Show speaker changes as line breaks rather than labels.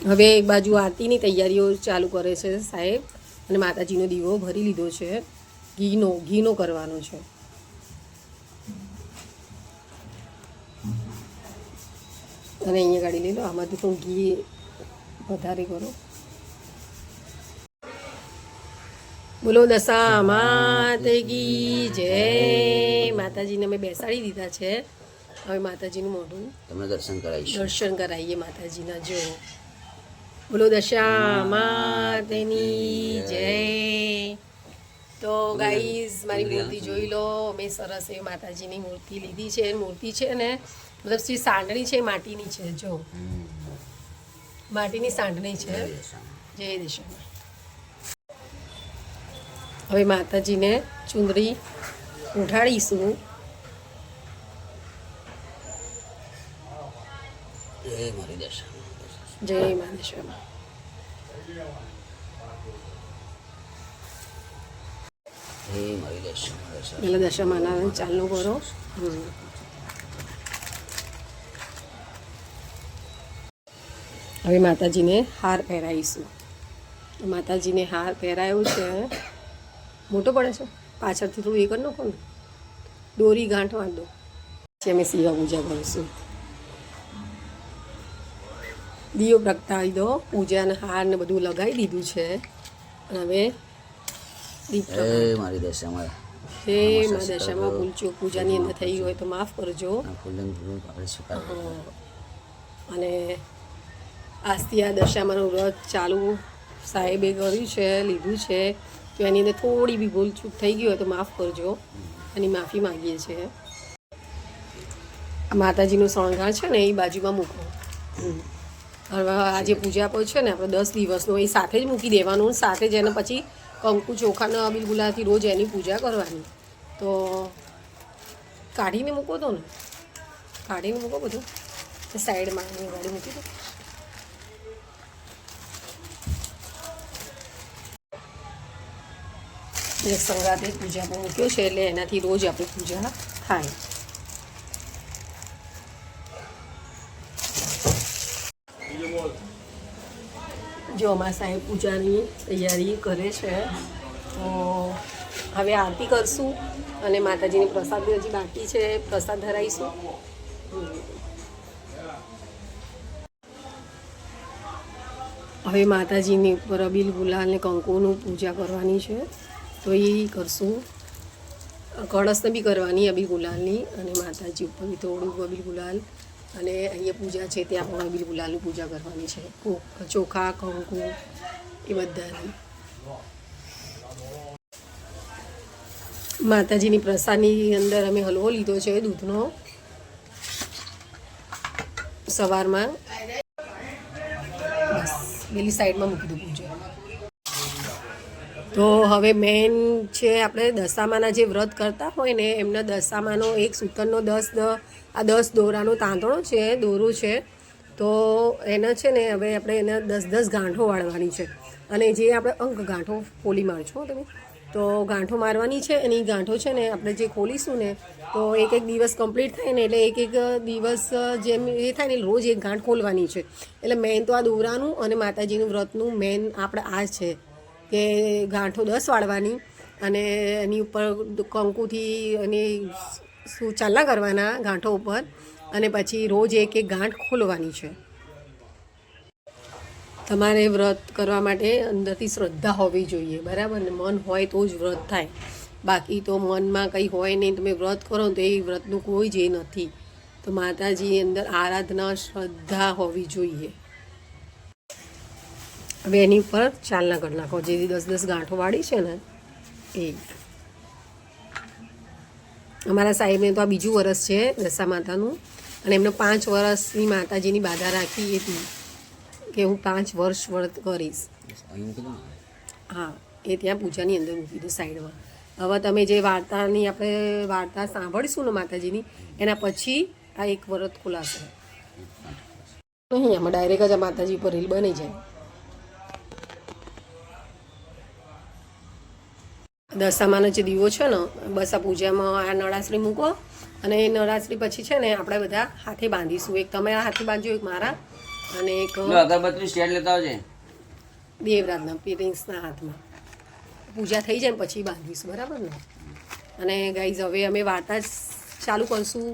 હવે એક બાજુ આરતીની તૈયારીઓ ચાલુ કરે છે સાહેબ, અને માતાજીનો દીવો ભરી લીધો છે. ઘીનો કરવાનો છે. અને અહીંયા ગાડી લઈ લો, આમાંથી પણ ઘી વધારે કરો. બોલો દશા માત કી જય. માતાજીને અમે બેસાડી દીધા છે. હવે માતાજીનું મોઢું
તમને દર્શન
કરાવીએ માતાજીના. જો બોલો દશા માતની જય. તો ગાઈઝ મારી મૂર્તિ જોઈ લો. અમે સરસ એ માતાજીની મૂર્તિ લીધી છે. મૂર્તિ છે ને મતલબ શ્રી સાંડણી છે, માટીની છે. જો માટીની સાંડણી છે. જય દશામાં. હવે માતાજીને ચુંદડી ઉઠાડીશું. જય મા દશામાં. પેલા દશામાના ચાલુ કરો. હવે માતાજીને હાર પહેરાવીશું. માતાજીને હાર પહેરાયો છે. મોટો પડે છે, પાછળથી થોડું એ કરી નાખો ને, દોરી ગાંઠ વાંધ દો. પછી અમે શિવા પૂજા કરીશું. દીવો પ્રગટાવી દો. પૂજાને હાર ને બધું લગાવી દીધું છે. અને હવે દીપ
મારી દશામાં.
હે મા દશામાં ભૂલચૂક પૂજાની અંદર થઈ હોય તો માફ કરજો. અને આજથી આ દશામાનું વ્રત ચાલુ સાહેબે કર્યું છે, લીધું છે. તો એની અંદર થોડી બી ભૂલચૂક થઈ ગઈ હોય તો માફ કરજો. એની માફી માગીએ છીએ. માતાજીનું શણગાર છે ને એ બાજુમાં મૂકો. હવે આજે પૂજા પર છે ને આપણે 10 દિવસનો એ સાથે જ મૂકી દેવાનું. સાથે જ એને પછી કંકુ ચોખાના અબીલ ગુલાલથી રોજ એની પૂજા કરવાની. તો કાઢીને મૂકો તો ને, કાઢીને મૂકો બધું સાઈડમાં ગાડી મૂકી દો. એક સંગાતે પૂજા પર મૂક્યો છે એટલે એનાથી રોજ આપણી પૂજા થાય. જો અમારા સાહેબ પૂજાની તૈયારી કરે છે. તો હવે આરતી કરશું અને માતાજીની પ્રસાદ હજી બાકી છે, પ્રસાદ ધરાવીશું. હવે માતાજીની ઉપર અબીલ ગુલાલ ને કંકુનું પૂજા કરવાની છે. તો એ કરશું. કળશને બી કરવાની અબીલ ગુલાલની, અને માતાજી ઉપર બી થોડું અબીલ ગુલાલ, અને અહીંયા પૂજા છે ત્યાં પણ અબીલ ગુલાલની પૂજા કરવાની છે. ચોખા કંકુ એ બધાની. માતાજીની પ્રસાદની અંદર અમે હલવો લીધો છે દૂધનો સવારમાં. બસ પેલી સાઈડમાં મૂકી દઉં પૂજા. તો હવે મેન છે આપણે દશામાના જે વ્રત કરતા હોય ને એમના દશામાનો એક સૂતરનો 10 દોરાનો તાંતણો છે, દોરો છે. તો એને છે ને હવે આપણે એને 10 ગાંઠો વાળવાની છે. અને જે આપણે અંક ગાંઠો ખોલી મારશો તમે, તો ગાંઠો મારવાની છે. અને એ ગાંઠો છે ને આપણે જે ખોલીશું ને તો એક દિવસ કમ્પ્લીટ થાય ને એટલે એક દિવસ જેમ એ થાય ને રોજ એક ગાંઠ ખોલવાની છે. એટલે મેન તો આ દોરાનું અને માતાજીનું વ્રતનું મેન આપણે આ છે કે ગાંઠો 10 વાળવાની, અને એની ઉપર કંકુથી અને શું ચાલના કરવાના ગાંઠો ઉપર, અને પછી રોજ એક ગાંઠ ખોલવાની છે. તમારે વ્રત કરવા માટે અંદરથી શ્રદ્ધા હોવી જોઈએ, બરાબર ને? મન હોય તો જ વ્રત થાય. બાકી તો મનમાં કંઈ હોય નહીં, તમે વ્રત કરો તો એ વ્રતનું કોઈ જ એ નથી. તો માતાજી અંદર આરાધના શ્રદ્ધા હોવી જોઈએ. હવે એની ઉપર ચાલના કરી નાખો. જે 10 ગાંઠો વાળી છે ને એ. અમારા સાહેબને તો આ બીજું વરસ છે દશા માતાનું, અને એમને 5 વર્ષની માતાજીની બાધા રાખી હતી કે હું 5 વર્ષ વ્રત કરીશ. હા, એ ત્યાં પૂજાની અંદર મૂકી દઉં સાઈડમાં. હવે તમે જે વાર્તાની આપણે વાર્તા સાંભળીશું ને માતાજીની, એના પછી આ એક વ્રત ખુલાશે નહીં. આમાં ડાયરેક્ટ જ માતાજી પર રીલ બની જાય. દશામાનો જે દીવો છે ને, બસ આ પૂજામાં આ નળાસરી મૂકો, અને એ નળાસરી પછી છે ને આપણે બધા હાથે બાંધીશું. એક તમારા હાથે બાંધજો, એક મારા, અને એક
અગરબત્તી સ્ટેન્ડ લેતા આવજે.
દેવરાજના પેરેન્ટ્સના હાથમાં પૂજા થઈ જાય ને પછી બાંધીશું, બરાબર ને. અને ગાઈઝ હવે અમે વાર્તા ચાલુ કરશું